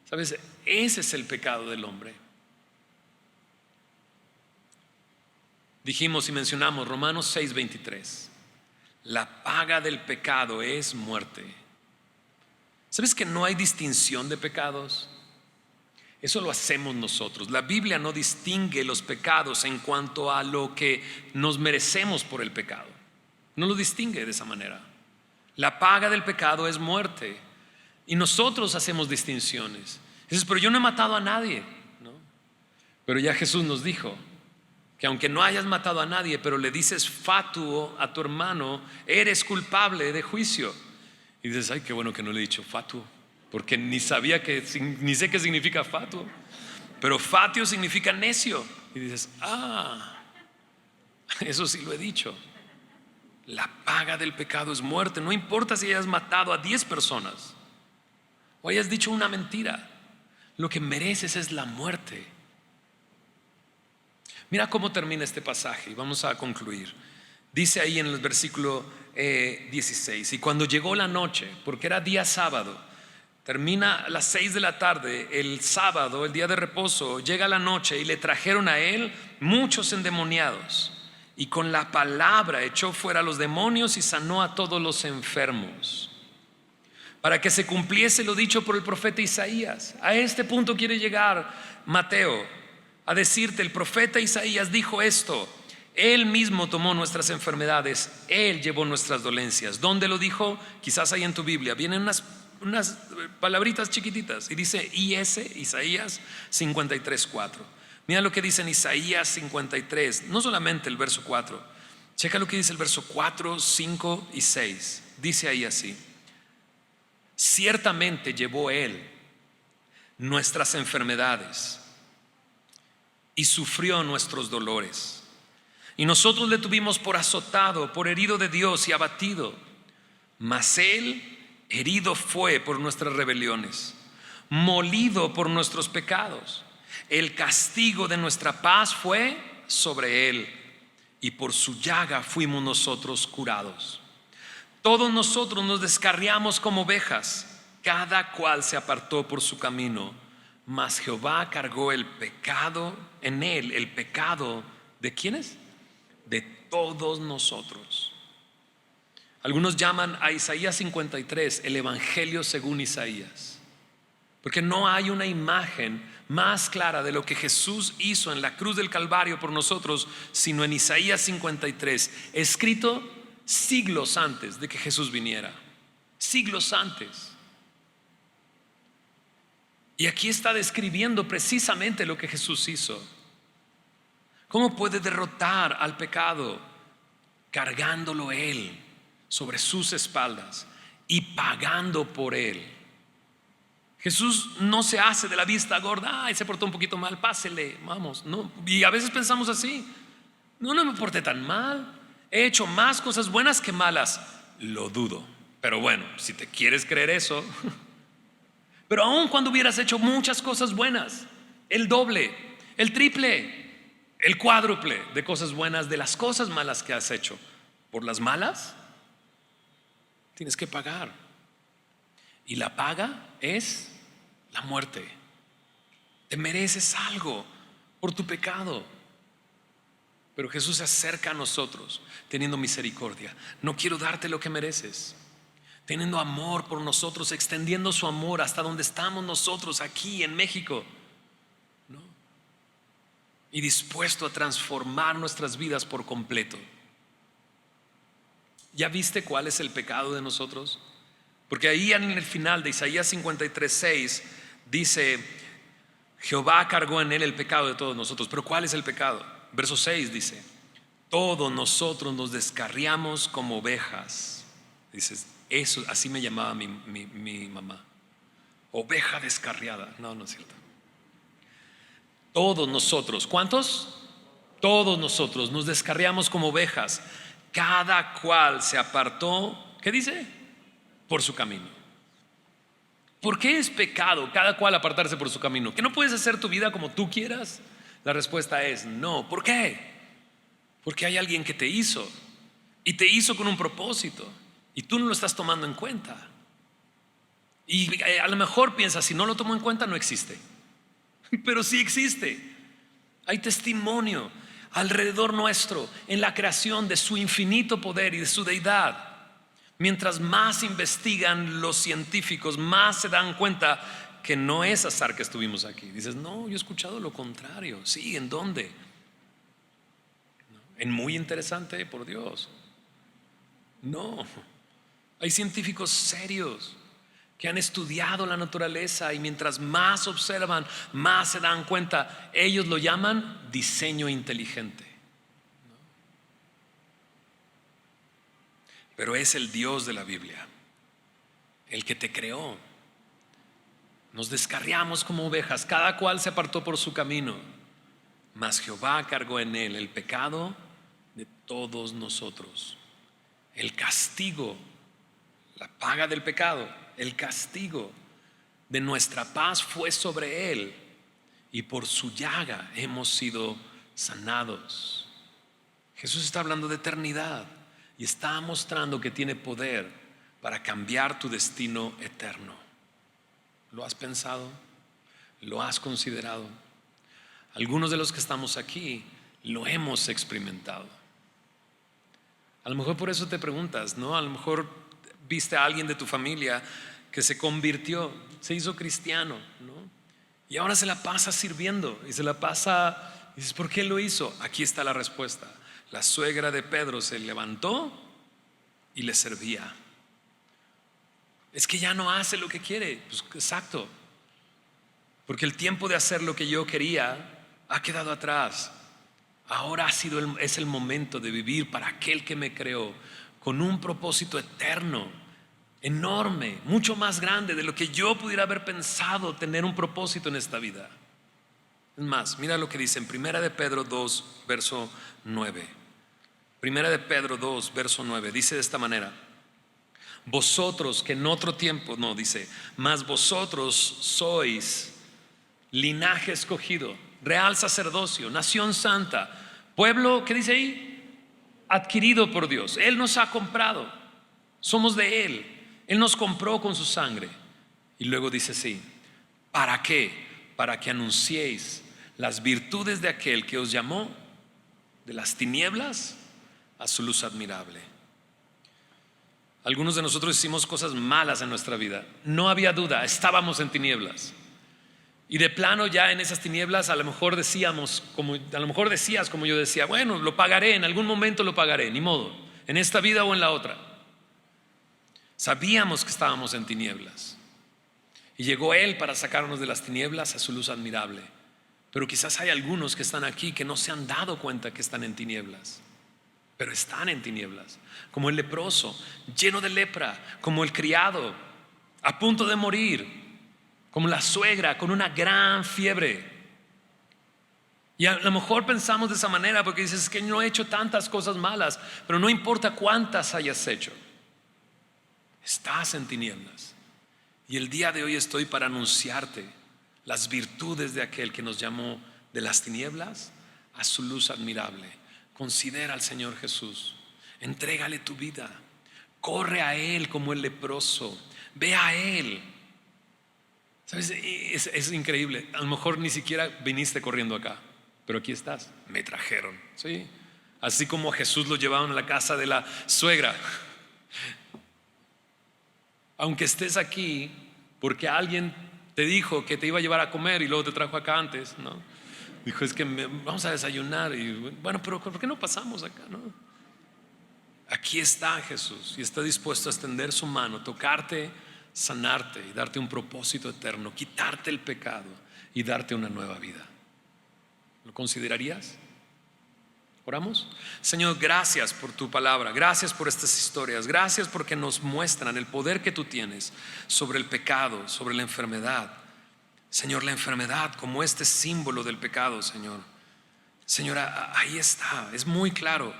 ¿Sabes? Ese es el pecado del hombre. Dijimos y mencionamos Romanos 6:23. La paga del pecado es muerte. ¿Sabes que no hay distinción de pecados? Eso lo hacemos nosotros. La Biblia no distingue los pecados en cuanto a lo que nos merecemos por el pecado. No lo distingue de esa manera. La paga del pecado es muerte. Y nosotros hacemos distinciones. Dices, pero yo no he matado a nadie, ¿no? Pero ya Jesús nos dijo que aunque no hayas matado a nadie, pero le dices fatuo a tu hermano, eres culpable de juicio. Y dices, ay, qué bueno que no le he dicho fatuo, porque ni sé qué significa fatuo. Pero fatio significa necio. Y dices, eso sí lo he dicho. La paga del pecado es muerte. No importa si hayas matado a 10 personas o hayas dicho una mentira, lo que mereces es la muerte. Mira cómo termina este pasaje y vamos a concluir. Dice ahí en el versículo 16: y cuando llegó la noche, porque era día sábado, termina a las 6 de la tarde, el sábado, el día de reposo, llega la noche y le trajeron a él muchos endemoniados, y con la palabra echó fuera a los demonios y sanó a todos los enfermos, para que se cumpliese lo dicho por el profeta Isaías. A este punto quiere llegar Mateo, a decirte: el profeta Isaías dijo esto, él mismo tomó nuestras enfermedades, él llevó nuestras dolencias. ¿Dónde lo dijo? Quizás ahí en tu Biblia vienen unas palabritas chiquititas y dice Isaías 53:4. Mira lo que dice en Isaías 53, no solamente el verso 4, Checa lo que dice el verso 4, 5 y 6. Dice ahí así: ciertamente llevó Él nuestras enfermedades y sufrió nuestros dolores. Y nosotros le tuvimos por azotado, por herido de Dios y abatido. Mas Él herido fue por nuestras rebeliones, molido por nuestros pecados. El castigo de nuestra paz fue sobre Él, y por su llaga fuimos nosotros curados. Todos nosotros nos descarriamos como ovejas, cada cual se apartó por su camino, mas Jehová cargó el pecado en Él. ¿El pecado de quiénes? De todos nosotros. Algunos llaman a Isaías 53 el Evangelio según Isaías, porque no hay una imagen más clara de lo que Jesús hizo en la cruz del Calvario por nosotros, sino en Isaías 53, escrito siglos antes de que Jesús viniera. Siglos antes. Y aquí está describiendo precisamente lo que Jesús hizo. ¿Cómo puede derrotar al pecado? Cargándolo Él sobre sus espaldas y pagando por Él. Jesús no se hace de la vista gorda. Ay, se portó un poquito mal, pásele, vamos. No. Y a veces pensamos así: no me porté tan mal, he hecho más cosas buenas que malas. Lo dudo, pero bueno, si te quieres creer eso. Pero aun cuando hubieras hecho muchas cosas buenas, el doble, el triple, el cuádruple de cosas buenas de las cosas malas que has hecho, por las malas tienes que pagar. Y la paga es la muerte. Te mereces algo por tu pecado. Pero Jesús se acerca a nosotros teniendo misericordia. No quiero darte lo que mereces, teniendo amor por nosotros, extendiendo su amor hasta donde estamos nosotros aquí en México, ¿no? Y dispuesto a transformar nuestras vidas por completo. ¿Ya viste cuál es el pecado de nosotros? Porque ahí en el final de Isaías 53:6 dice: Jehová cargó en Él el pecado de todos nosotros. Pero ¿cuál es el pecado? Verso 6 dice: todos nosotros nos descarriamos como ovejas. Dices, eso, así me llamaba mi mamá. Oveja descarriada. No, no es cierto. Todos nosotros, ¿cuántos? Todos nosotros nos descarriamos como ovejas, cada cual se apartó, ¿qué dice? Por su camino. ¿Por qué es pecado cada cual apartarse por su camino? ¿Que no puedes hacer tu vida como tú quieras? La respuesta es no. ¿Por qué? Porque hay alguien que te hizo, y te hizo con un propósito, y tú no lo estás tomando en cuenta. Y a lo mejor piensas: si no lo tomo en cuenta, no existe. Pero sí existe. Hay testimonio alrededor nuestro en la creación de su infinito poder y de su deidad. Mientras más investigan los científicos, más se dan cuenta que no es azar que estuvimos aquí. Dices: no, yo he escuchado lo contrario. Sí, ¿en dónde? En Muy Interesante, por Dios. No, hay científicos serios que han estudiado la naturaleza, y mientras más observan, más se dan cuenta. Ellos lo llaman diseño inteligente. Pero es el Dios de la Biblia el que te creó. Nos descarriamos como ovejas, cada cual se apartó por su camino, mas Jehová cargó en Él el pecado de todos nosotros. El castigo, la paga del pecado, el castigo de nuestra paz fue sobre Él, y por su llaga hemos sido sanados. Jesús está hablando de eternidad y está mostrando que tiene poder para cambiar tu destino eterno. ¿Lo has pensado? ¿Lo has considerado? Algunos de los que estamos aquí lo hemos experimentado. A lo mejor por eso te preguntas, ¿no? A lo mejor viste a alguien de tu familia que se convirtió, se hizo cristiano, ¿no? Y ahora se la pasa sirviendo, y se la pasa, y dices: ¿por qué lo hizo? Aquí está la respuesta. La suegra de Pedro se levantó y le servía. Es que ya no hace lo que quiere. Pues exacto, porque el tiempo de hacer lo que yo quería ha quedado atrás. Ahora es el momento de vivir para aquel que me creó con un propósito eterno, enorme, mucho más grande de lo que yo pudiera haber pensado tener un propósito en esta vida. Es más, mira lo que dice en Primera de Pedro 2, verso 9. Primera de Pedro 2, verso 9, dice de esta manera: vosotros que en otro tiempo, no, dice, mas vosotros sois linaje escogido, real sacerdocio, nación santa, pueblo, ¿qué dice ahí? Adquirido por Dios. Él nos ha comprado, somos de Él, Él nos compró con su sangre. Y luego dice así: ¿para qué? Para que anunciéis las virtudes de aquel que os llamó de las tinieblas a su luz admirable. Algunos de nosotros hicimos cosas malas en nuestra vida, no había duda, estábamos en tinieblas. Y de plano ya en esas tinieblas a lo mejor decías como yo decía, bueno, lo pagaré, en algún momento lo pagaré, ni modo, en esta vida o en la otra. Sabíamos que estábamos en tinieblas y llegó Él para sacarnos de las tinieblas a su luz admirable. Pero quizás hay algunos que están aquí que no se han dado cuenta que están en tinieblas, pero están en tinieblas, como el leproso, lleno de lepra, como el criado, a punto de morir, como la suegra con una gran fiebre. Y a lo mejor pensamos de esa manera porque dices: es que no he hecho tantas cosas malas. Pero no importa cuántas hayas hecho, estás en tinieblas. Y el día de hoy estoy para anunciarte las virtudes de aquel que nos llamó de las tinieblas a su luz admirable. Considera al Señor Jesús, entrégale tu vida, corre a Él como el leproso, ve a Él. ¿Sabes? Es increíble. A lo mejor ni siquiera viniste corriendo acá, pero aquí estás. Me trajeron, ¿sí? Así como a Jesús lo llevaron a la casa de la suegra. Aunque estés aquí porque alguien te dijo que te iba a llevar a comer y luego te trajo acá antes, ¿no? Dijo: es que vamos a desayunar. Y bueno, pero ¿por qué no pasamos acá, no? Aquí está Jesús y está dispuesto a extender su mano, tocarte, sanarte y darte un propósito eterno, quitarte el pecado y darte una nueva vida. ¿Lo considerarías? ¿Oramos? Señor, gracias por tu palabra, gracias por estas historias, gracias porque nos muestran el poder que tú tienes sobre el pecado, sobre la enfermedad. Señor, la enfermedad como este símbolo del pecado, Señor. Señor, ahí está, es muy claro.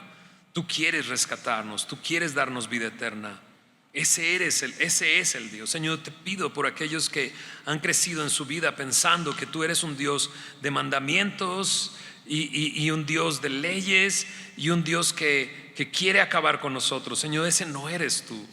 Tú quieres rescatarnos, tú quieres darnos vida eterna. Ese es el Dios. Señor, te pido por aquellos que han crecido en su vida pensando que tú eres un Dios de mandamientos y un Dios de leyes y un Dios que quiere acabar con nosotros. Señor, ese no eres tú.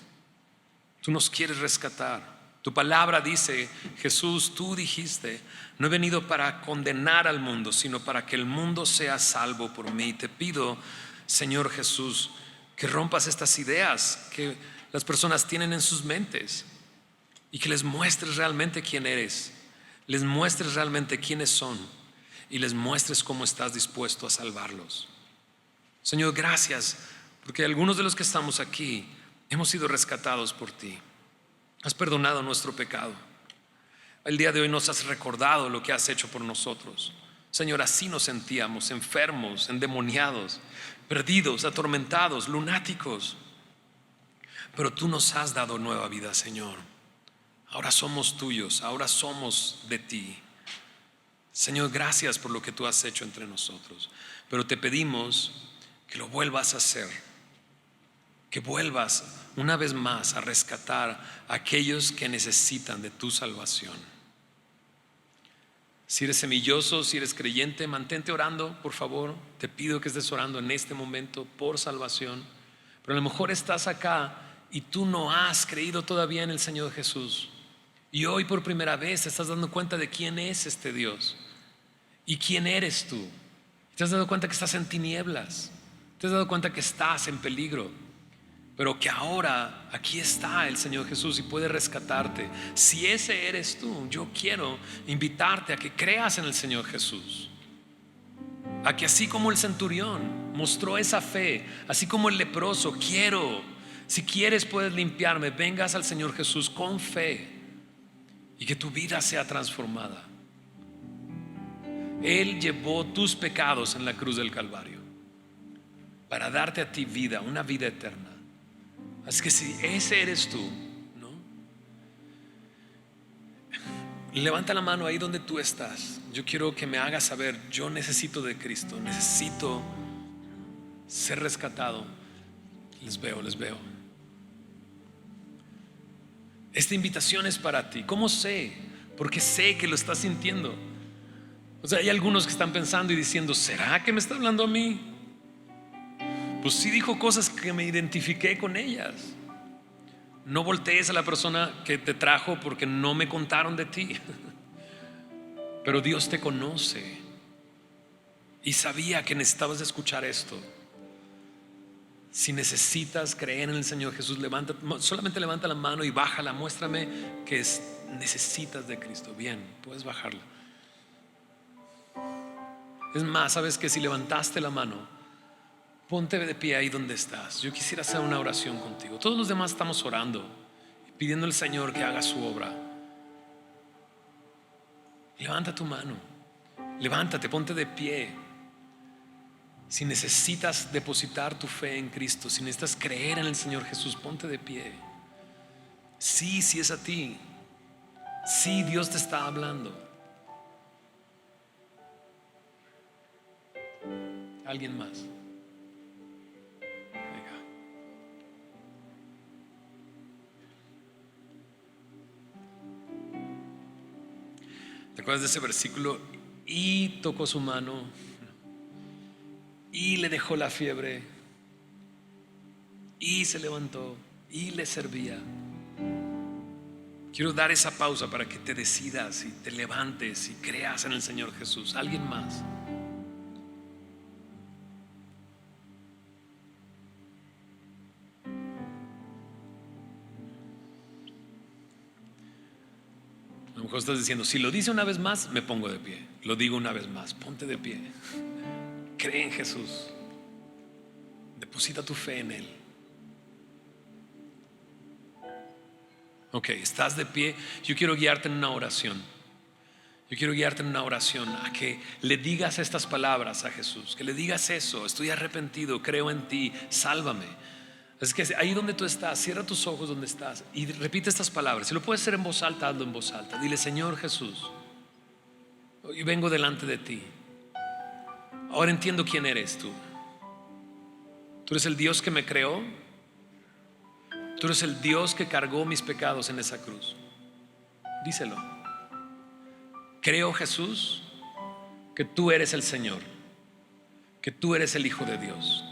Tú nos quieres rescatar. Tu palabra dice: Jesús, tú dijiste: no he venido para condenar al mundo, sino para que el mundo sea salvo por mí. Te pido, Señor Jesús, que rompas estas ideas que las personas tienen en sus mentes y que les muestres realmente quién eres, les muestres realmente quiénes son y les muestres cómo estás dispuesto a salvarlos. Señor, gracias porque algunos de los que estamos aquí hemos sido rescatados por ti. Has perdonado nuestro pecado. El día de hoy nos has recordado lo que has hecho por nosotros. Señor, así nos sentíamos, enfermos, endemoniados, perdidos, atormentados, lunáticos. Pero tú nos has dado nueva vida, Señor. Ahora somos tuyos, ahora somos de ti. Señor, gracias por lo que tú has hecho entre nosotros. Pero te pedimos que lo vuelvas a hacer, que vuelvas una vez más a rescatar a aquellos que necesitan de tu salvación. Si eres semilloso, si eres creyente, mantente orando, por favor. Te pido que estés orando en este momento por salvación. Pero a lo mejor estás acá y tú no has creído todavía en el Señor Jesús. Y hoy por primera vez te estás dando cuenta de quién es este Dios y quién eres tú. Te has dado cuenta que estás en tinieblas. Te has dado cuenta que estás en peligro. Pero que ahora aquí está el Señor Jesús y puede rescatarte. Si ese eres tú, yo quiero invitarte a que creas en el Señor Jesús. A que así como el centurión mostró esa fe, así como el leproso, si quieres puedes limpiarme, vengas al Señor Jesús con fe y que tu vida sea transformada. Él llevó tus pecados en la cruz del Calvario para darte a ti vida, una vida eterna. Así que si ese eres tú, ¿no? Levanta la mano ahí donde tú estás. Yo quiero que me hagas saber: yo necesito de Cristo, necesito ser rescatado. Les veo. Esta invitación es para ti. ¿Cómo sé? Porque sé que lo estás sintiendo. O sea, hay algunos que están pensando y diciendo: ¿será que me está hablando a mí? Pues sí, dijo cosas que me identifiqué con ellas. No voltees a la persona que te trajo porque no me contaron de ti. Pero Dios te conoce y sabía que necesitabas escuchar esto. Si necesitas creer en el Señor Jesús, solamente levanta la mano y bájala. Muéstrame que necesitas de Cristo. Bien, puedes bajarla. Es más, sabes que si levantaste la mano, ponte de pie ahí donde estás. Yo quisiera hacer una oración contigo. Todos los demás estamos orando, pidiendo al Señor que haga su obra. Levanta tu mano, levántate, ponte de pie. Si necesitas depositar tu fe en Cristo, si necesitas creer en el Señor Jesús, ponte de pie. Sí es a ti. Sí, Dios te está hablando. ¿Alguien más? Venga. ¿Te acuerdas de ese versículo? Y tocó su mano y le dejó la fiebre y se levantó y le servía. Quiero dar esa pausa para que te decidas y te levantes y creas en el Señor Jesús. ¿Alguien más? A lo mejor estás diciendo: si lo dice una vez más, me pongo de pie. Lo digo una vez más, ponte de pie. Cree en Jesús. Deposita tu fe en Él. Ok, estás de pie. Yo quiero guiarte en una oración. Yo quiero guiarte en una oración a que le digas estas palabras a Jesús. Que le digas eso: estoy arrepentido, creo en ti, sálvame. Así que ahí donde tú estás, cierra tus ojos donde estás y repite estas palabras. Si lo puedes hacer en voz alta, hazlo en voz alta. Dile: Señor Jesús, hoy vengo delante de ti. Ahora entiendo quién eres tú. Tú eres el Dios que me creó. Tú eres el Dios que cargó mis pecados en esa cruz. Díselo. Creo, Jesús, que tú eres el Señor, que tú eres el Hijo de Dios.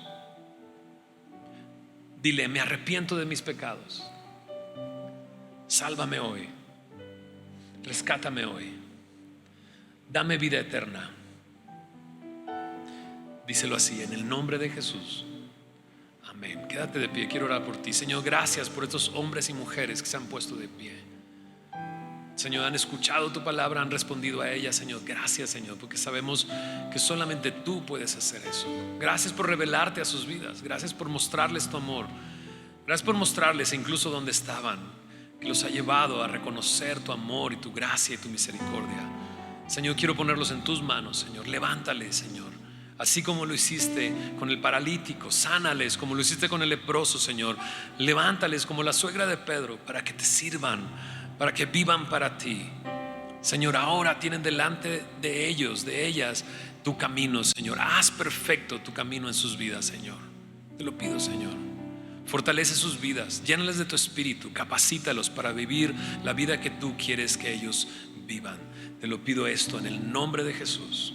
Dile: me arrepiento de mis pecados. Sálvame hoy. Rescátame hoy. Dame vida eterna. Díselo así, en el nombre de Jesús. Amén. Quédate de pie, quiero orar por ti. Señor, gracias por estos hombres y mujeres que se han puesto de pie. Señor, han escuchado tu palabra, han respondido a ella. Señor, gracias, Señor, porque sabemos que solamente tú puedes hacer eso. Gracias por revelarte a sus vidas. Gracias por mostrarles tu amor. Gracias por mostrarles incluso donde estaban, que los ha llevado a reconocer tu amor y tu gracia y tu misericordia. Señor, quiero ponerlos en tus manos, Señor. Levántales, Señor. Así como lo hiciste con el paralítico, sánales como lo hiciste con el leproso, Señor. Levántales como la suegra de Pedro para que te sirvan, para que vivan para ti. Señor, ahora tienen delante de ellos, de ellas, tu camino, Señor. Haz perfecto tu camino en sus vidas, Señor. Te lo pido, Señor. Fortalece sus vidas, llénales de tu espíritu, capacítalos para vivir la vida que tú quieres que ellos vivan. Te lo pido esto en el nombre de Jesús.